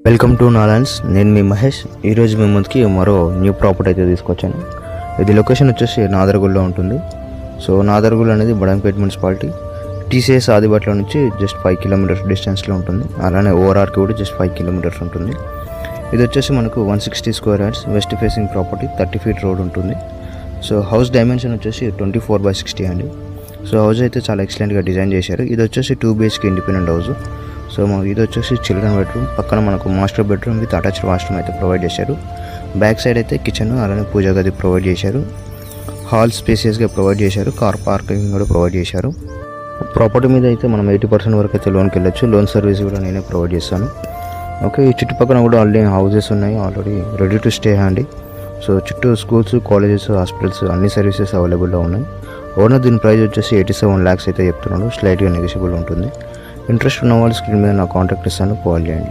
Welcome to నాలాండ్స్. నేను మీ మహేష్. ఈరోజు మీ ముందుకి మరో న్యూ ప్రాపర్టీ అయితే తీసుకొచ్చాను. ఇది లొకేషన్ వచ్చేసి నాదర్గుల్లో ఉంటుంది. సో నాదర్గుల్ అనేది బడంపేట్ మున్సిపాలిటీ, టీసీఎస్ ఆదిబాట్లో నుంచి జస్ట్ 5 కిలోమీటర్స్ డిస్టెన్స్లో ఉంటుంది. అలానే ఓఆర్ఆర్కి కూడా జస్ట్ 5 కిలోమీటర్స్ ఉంటుంది. ఇది వచ్చేసి మనకు 160 square yards west facing property, 30 feet road ఉంటుంది. సో హౌస్ డైమెన్షన్ వచ్చేసి 24/60 అండి. సో హౌస్ అయితే చాలా ఎక్సలెంట్గా డిజైన్ చేశారు. ఇది వచ్చేసి 2 BHK ఇండిపెండెంట్ హౌస్. సో ఇది వచ్చేసి చిల్డ్రన్ బెడ్రూమ్, పక్కన మనకు master bedroom with attached washroom అయితే ప్రొవైడ్ చేశారు. బ్యాక్ సైడ్ అయితే కిచెన్ అలానే పూజా గది ప్రొవైడ్ చేశారు. హాల్ స్పేసియస్గా ప్రొవైడ్ చేశారు. కార్ పార్కింగ్ కూడా ప్రొవైడ్ చేశారు. ప్రాపర్టీ మీద అయితే మనం 80% వరకు అయితే లోన్కి వెళ్ళొచ్చు. లోన్ సర్వీస్ కూడా నేనే ప్రొవైడ్ చేస్తాను. ఓకే, ఈ చుట్టుపక్కల కూడా ఆల్రెడీ హౌసెస్ ఉన్నాయి, ఆల్రెడీ రెడీ టు స్టే అండి. సో చుట్టూ స్కూల్స్, కాలేజెస్, హాస్పిటల్స్ అన్ని సర్వీసెస్ అవైలబుల్లో ఉన్నాయి. ఓనర్ దీని ప్రైస్ వచ్చేసి 87 lakhs అయితే చెప్తున్నాడు. స్లైట్గా నెగోషియబుల్ ఉంటుంది. ఇంట్రెస్ట్ ఉన్న వాళ్ళు స్క్రీన్ మీద నా కాంటాక్ట్ ఇస్తాను, కాల్ చేయండి.